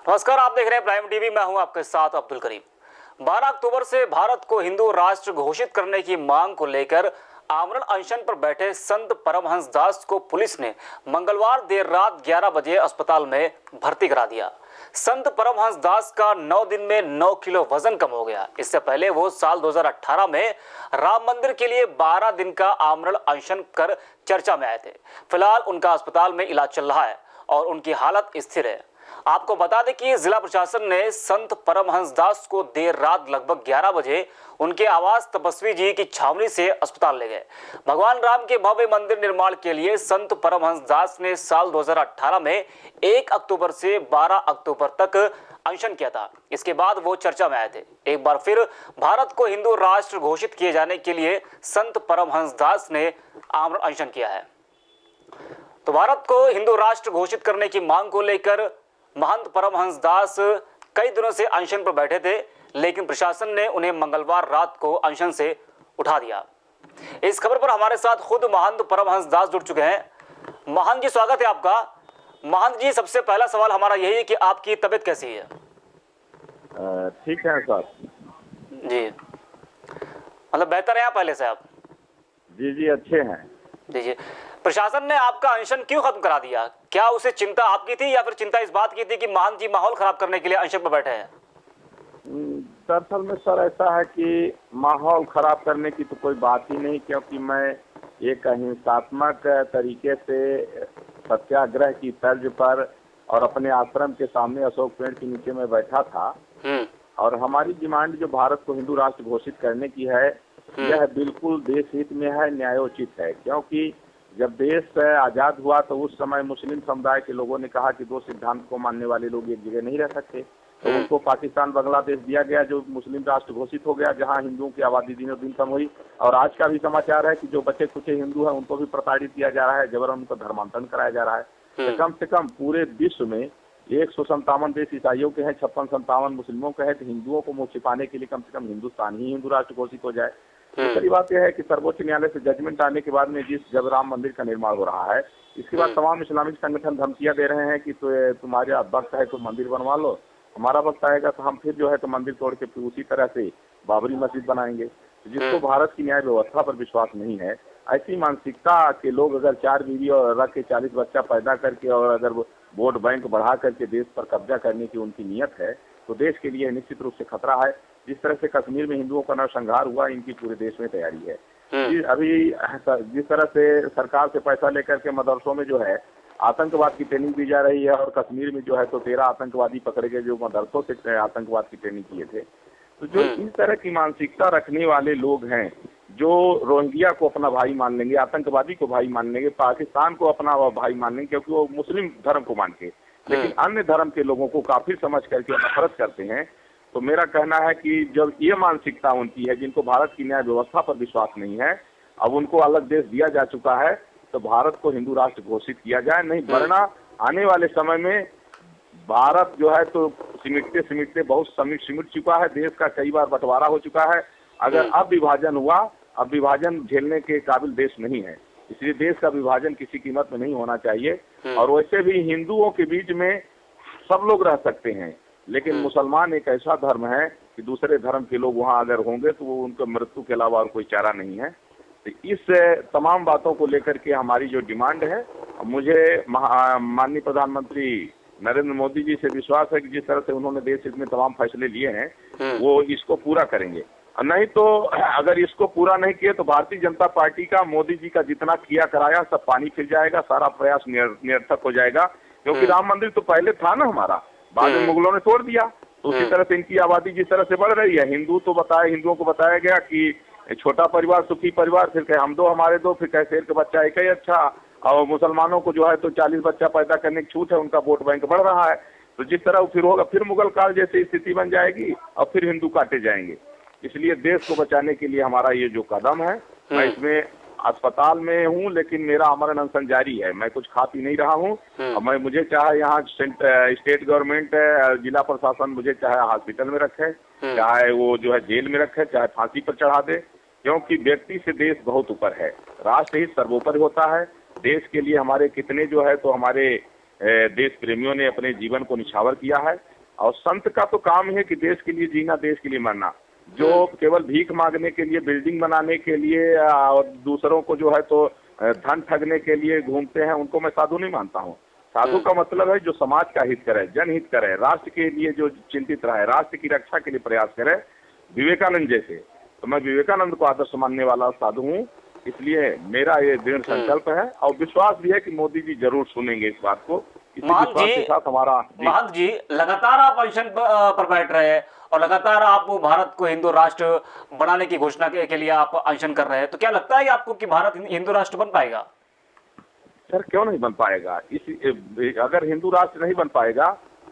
नमस्कार, आप देख रहे हैं प्राइम टीवी। मैं हूं आपके साथ अब्दुल करीम। 12 अक्टूबर से भारत को हिंदू राष्ट्र घोषित करने की मांग को लेकर आमरण अनशन पर बैठे संत परमहंस दास को पुलिस ने मंगलवार देर रात 11 बजे अस्पताल में भर्ती करा दिया। संत परमहंस दास का 9 दिन में 9 किलो वजन कम हो गया। इससे पहले वो साल 2018 में राम मंदिर के लिए 12 दिन का आमरण अनशन कर चर्चा में आए थे। फिलहाल उनका अस्पताल में इलाज चल रहा है और उनकी हालत स्थिर है। आपको बता दें कि जिला प्रशासन ने संत परमहंस दास को देर रात लगभग 11 बजे उनके आवास तपस्वी जी की छावनी से अस्पताल ले गए। भगवान राम के भव्य मंदिर निर्माण के लिए संत परमहंस दास ने साल 2018 में 1 अक्टूबर से 12 अक्टूबर तक अनशन किया था। इसके बाद वो चर्चा में आए थे। एक बार फिर भारत को हिंदू राष्ट्र घोषित किए जाने के लिए संत परमहंस दास ने आमरण अनशन किया है। तो भारत को हिंदू राष्ट्र घोषित करने की मांग को लेकर महंत परमहंस दास कई दिनों से अनशन पर बैठे थे, लेकिन प्रशासन ने उन्हें मंगलवार रात को अनशन से उठा दिया। इस खबर पर हमारे साथ खुद महंत परमहंस दास जुड़ चुके हैं। महंत जी, स्वागत है आपका। महंत जी, सबसे पहला सवाल हमारा यही है कि आपकी तबीयत कैसी है? ठीक है सर जी, मतलब बेहतर है पहले से आप? जी अच्छे हैं जी। प्रशासन ने आपका अनशन क्यों खत्म करा दिया? क्या उसे चिंता आपकी थी या फिर चिंता इस बात की थी कि महंत जी माहौल खराब करने के लिए अनशन पर बैठे हैं? दरअसल में सर ऐसा है कि माहौल खराब करने की तो कोई बात ही नहीं, क्योंकि मैं एक अहिंसात्मक तरीके से सत्याग्रह की तर्ज पर और अपने आश्रम के सामने अशोक पेड़ के नीचे में बैठा था। और हमारी डिमांड जो भारत को हिंदू राष्ट्र घोषित करने की है, यह बिल्कुल देश हित में है, न्यायोचित है। क्योंकि जब देश आजाद हुआ तो उस समय मुस्लिम समुदाय के लोगों ने कहा कि दो सिद्धांत को मानने वाले लोग एक जगह नहीं रह सकते, तो उनको पाकिस्तान बांग्लादेश दिया गया, जो मुस्लिम राष्ट्र घोषित हो गया, जहां हिंदुओं की आबादी दिनों दिन कम हुई। और आज का भी समाचार है कि जो बचे कुछ हिंदू हैं उनको भी प्रताड़ित किया जा रहा है, जबरन उनका धर्मांतरण कराया जा रहा है। तो कम से कम पूरे विश्व में 157 देश ईसाइयों के हैं, 56-57 मुस्लिमों के हैं। तो हिंदुओं को मुँह छिपाने के लिए कम से कम हिंदुस्तान ही हिंदू राष्ट्र घोषित हो जाए। दूसरी बात यह है कि सर्वोच्च न्यायालय से जजमेंट आने के बाद में जब राम मंदिर का निर्माण हो रहा है, इसके बाद तमाम इस्लामिक संगठन धमकियां दे रहे हैं कि तुम्हारे वक्त है तो मंदिर बनवा लो, हमारा वक्त आएगा तो हम फिर जो है तो मंदिर तोड़ के उसी तरह से बाबरी मस्जिद बनाएंगे। जिसको भारत की न्याय व्यवस्था पर विश्वास नहीं है, ऐसी मानसिकता के लोग अगर 4 बीवी और रख के 40 बच्चा पैदा करके और अगर वोट बैंक बढ़ा करके देश पर कब्जा करने की उनकी नीयत है, तो देश के लिए निश्चित रूप से खतरा है। जिस तरह से कश्मीर में हिंदुओं का नरसंहार हुआ, इनकी पूरे देश में तैयारी है। अभी जिस तरह से सरकार से पैसा लेकर के मदरसों में जो है आतंकवाद की ट्रेनिंग दी जा रही है, और कश्मीर में जो है तो 13 आतंकवादी पकड़े गए जो मदरसों से आतंकवाद की ट्रेनिंग किए थे। तो जो इस तरह की मानसिकता रखने वाले लोग हैं, जो रोहिंग्या को अपना भाई मान लेंगे, आतंकवादी को भाई मान लेंगे, पाकिस्तान को अपना भाई मान लेंगे क्योंकि वो मुस्लिम धर्म को मान के, लेकिन अन्य धर्म के लोगों को काफिर समझ करके नफरत करते हैं। तो मेरा कहना है कि जब ये मानसिकता उनकी है, जिनको भारत की न्याय व्यवस्था पर विश्वास नहीं है, अब उनको अलग देश दिया जा चुका है, तो भारत को हिंदू राष्ट्र घोषित किया जाए। नहीं वरना आने वाले समय में भारत जो है तो सिमटते सिमटते बहुत सिमट चुका है, देश का कई बार बंटवारा हो चुका है। अगर अब विभाजन हुआ, अब विभाजन झेलने के काबिल देश नहीं है, इसलिए देश का विभाजन किसी कीमत में नहीं होना चाहिए। और वैसे भी हिंदुओं के बीच में सब लोग रह सकते हैं, लेकिन मुसलमान एक ऐसा धर्म है कि दूसरे धर्म के लोग वहां अगर होंगे तो वो उनको मृत्यु के अलावा और कोई चारा नहीं है। तो इस तमाम बातों को लेकर के हमारी जो डिमांड है, मुझे माननीय प्रधानमंत्री नरेंद्र मोदी जी से विश्वास है कि जिस तरह से उन्होंने देश हित में तमाम फैसले लिए हैं वो इसको पूरा करेंगे। नहीं तो अगर इसको पूरा नहीं किए तो भारतीय जनता पार्टी का, मोदी जी का जितना किया कराया सब पानी फिर जाएगा, सारा प्रयास निरर्थक हो जाएगा। क्योंकि राम मंदिर तो पहले था ना हमारा, बाद में मुगलों ने तोड़ दिया। तो उसी तरह से इनकी आबादी जिस तरह से बढ़ रही है, हिंदुओं को बताया गया कि छोटा परिवार सुखी परिवार, फिर कहे हम दो हमारे दो, फिर कहे शेर का बच्चा एक ही अच्छा, और मुसलमानों को जो है तो 40 बच्चा पैदा करने की छूट है, उनका वोट बैंक बढ़ रहा है। तो जिस तरह फिर होगा, फिर मुगल काल जैसी स्थिति बन जाएगी और फिर हिंदू काटे जाएंगे। इसलिए देश को बचाने के लिए हमारा ये जो कदम है, मैं इसमें अस्पताल में हूँ लेकिन मेरा आमरण अनशन जारी है। मैं कुछ खा पी नहीं रहा हूँ। और मुझे चाहे यहाँ स्टेट गवर्नमेंट जिला प्रशासन मुझे चाहे हॉस्पिटल में रखे, चाहे वो जो है जेल में रखे, चाहे फांसी पर चढ़ा दे, क्योंकि व्यक्ति से देश बहुत ऊपर है। राष्ट्र ही सर्वोपरि होता है। देश के लिए हमारे कितने जो है तो हमारे देश प्रेमियों ने अपने जीवन को निछावर किया है। और संत का तो काम है कि देश के लिए जीना, देश के लिए मरना। जो केवल भीख मांगने के लिए, बिल्डिंग बनाने के लिए और दूसरों को जो है तो धन ठगने के लिए घूमते हैं, उनको मैं साधु नहीं मानता हूँ। साधु का मतलब है जो समाज का हित करे, जनहित करे, राष्ट्र के लिए जो चिंतित रहे, राष्ट्र की रक्षा के लिए प्रयास करे, विवेकानंद जैसे। तो मैं विवेकानंद को आदर्श मानने वाला साधु हूँ, इसलिए मेरा ये दृढ़ संकल्प है और विश्वास भी है कि मोदी जी जरूर सुनेंगे इस बात को। इसी विश्वास के साथ हमारा महंत जी, लगातार आप अनशन पर बैठ रहे हैं और लगातार आप भारत को हिंदू राष्ट्र बनाने की घोषणा के लिए आप अनशन कर रहे हैं, तो क्या लगता है आपको कि भारत हिंदू राष्ट्र बन पाएगा? सर क्यों नहीं बन पाएगा? अगर हिंदू राष्ट्र नहीं बन पाएगा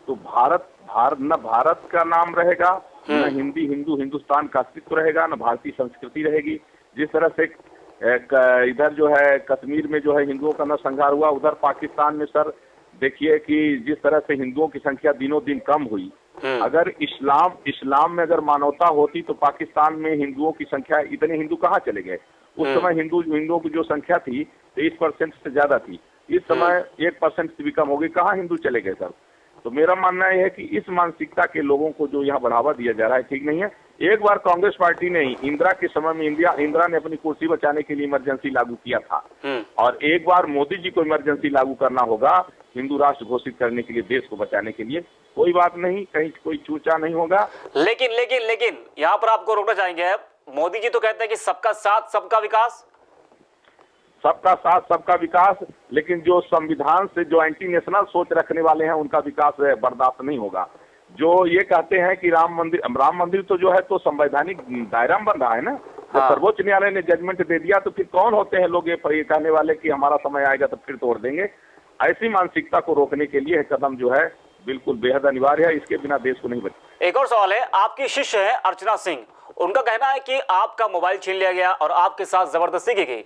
तो न भारत का नाम रहेगा, न हिंदुस्तान का अस्तित्व रहेगा, न भारतीय संस्कृति रहेगी। जिस तरह से इधर जो है कश्मीर में जो है हिंदुओं का नरसंहार हुआ, उधर पाकिस्तान में सर देखिए कि जिस तरह से हिंदुओं की संख्या दिनों दिन कम हुई। अगर इस्लाम में अगर मानवता होती तो पाकिस्तान में हिंदुओं की संख्या, इतने हिंदू कहाँ चले गए? उस समय हिंदुओं की जो संख्या थी 23% से ज्यादा थी, इस समय 1% से भी कम हो गई। कहाँ हिंदू चले गए सर? तो मेरा मानना यह है कि इस मानसिकता के लोगों को जो यहाँ बढ़ावा दिया जा रहा है ठीक नहीं है। एक बार कांग्रेस पार्टी ने इंदिरा के समय में इंदिरा ने अपनी कुर्सी बचाने के लिए इमरजेंसी लागू किया था, और एक बार मोदी जी को इमरजेंसी लागू करना होगा हिंदू राष्ट्र घोषित करने के लिए, देश को बचाने के लिए। कोई बात नहीं, कहीं कोई चूचा नहीं होगा। लेकिन यहाँ पर आपको रोकना चाहेंगे। मोदी जी तो कहते हैं कि सबका साथ सबका विकास, सबका साथ सबका विकास, लेकिन जो संविधान से जो एंटी नेशनल सोच रखने वाले हैं उनका विकास बर्दाश्त नहीं होगा। जो ये कहते हैं कि राम मंदिर तो जो है तो संवैधानिक दायरा में बन रहा है ना। जब सर्वोच्च न्यायालय ने जजमेंट दे दिया तो फिर कौन होते हैं लोग ये कहने वाले कि हमारा समय आएगा तो फिर तोड़ देंगे? ऐसी मानसिकता को रोकने के लिए कदम जो है बिल्कुल बेहद अनिवार्य है, इसके बिना देश को नहीं बचे। एक और सवाल है, आपकी शिष्य है अर्चना सिंह, उनका कहना है कि आपका मोबाइल छीन लिया गया और आपके साथ जबरदस्ती की गई।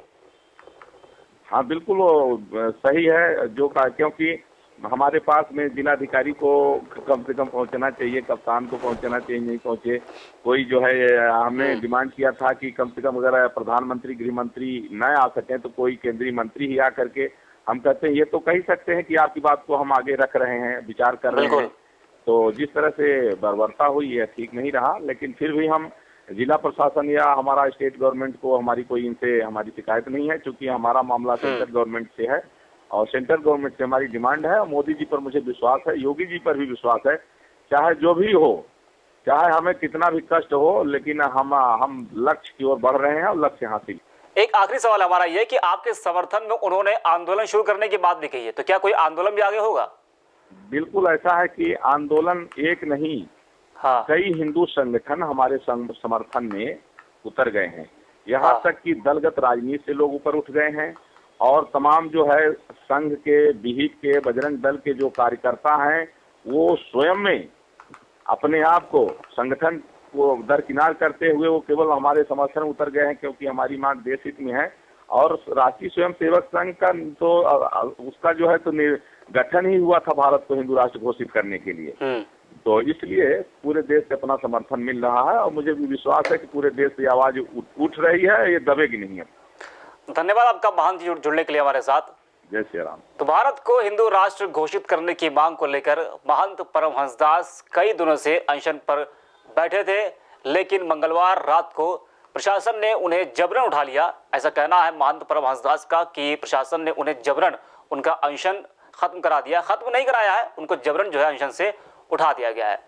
हाँ बिल्कुल वो सही है जो कहा, क्योंकि हमारे पास में जिलाधिकारी को कम से कम पहुंचना चाहिए, कप्तान को पहुंचना चाहिए, नहीं पहुंचे। कोई जो है हमने डिमांड किया था कि कम से कम अगर प्रधानमंत्री गृह मंत्री न आ सकें तो कोई केंद्रीय मंत्री ही आ करके, हम कहते हैं ये तो कह सकते हैं कि आपकी बात को हम आगे रख रहे हैं, विचार कर रहे हैं। तो जिस तरह से बर्बरता हुई है ठीक नहीं रहा, लेकिन फिर भी हम जिला प्रशासन या हमारा स्टेट गवर्नमेंट को हमारी कोई इनसे हमारी शिकायत नहीं है, क्योंकि हमारा मामला सेंट्रल गवर्नमेंट से है और सेंट्रल गवर्नमेंट से हमारी डिमांड है। और मोदी जी पर मुझे विश्वास है, योगी जी पर भी विश्वास है, चाहे जो भी हो, चाहे हमें कितना भी कष्ट हो, लेकिन हम लक्ष्य की ओर बढ़ रहे हैं और लक्ष्य हासिल। एक आखिरी सवाल हमारा यह कि आपके समर्थन में उन्होंने आंदोलन शुरू करने की बात भी कही है, तो क्या कोई आंदोलन भी आगे होगा? बिल्कुल ऐसा है कि आंदोलन एक नहीं, कई हिंदू संगठन हमारे समर्थन में उतर गए हैं। यहाँ तक कि दलगत राजनीति से लोग ऊपर उठ गए हैं और तमाम जो है संघ के, विहित के, बजरंग दल के जो कार्यकर्ता हैं वो स्वयं में अपने आप को संगठन को दरकिनार करते हुए वो केवल हमारे समर्थन में उतर गए हैं, क्योंकि हमारी मांग देश हित में है। और राष्ट्रीय स्वयं सेवक संघ का तो उसका जो है तो गठन ही हुआ था भारत को हिंदू राष्ट्र घोषित करने के लिए। तो इसलिए पूरे देश से अपना समर्थन मिल रहा है और मुझे भी विश्वास है कि पूरे देश से आवाज उठ रही है, ये दबेगी नहीं है। धन्यवाद आपका महंत जी जुड़ने के लिए हमारे साथ। जय श्री राम। तो भारत को हिंदू राष्ट्र घोषित करने की मांग को लेकर महंत परमहंस दास कई दिनों से अनशन पर बैठे थे, लेकिन मंगलवार रात को प्रशासन ने उन्हें जबरन उठा लिया। ऐसा कहना है महंत परमहंस दास का कि प्रशासन ने उन्हें जबरन उनका अनशन खत्म करा दिया। खत्म नहीं कराया है, उनको जबरन जो है अनशन से उठा दिया गया है।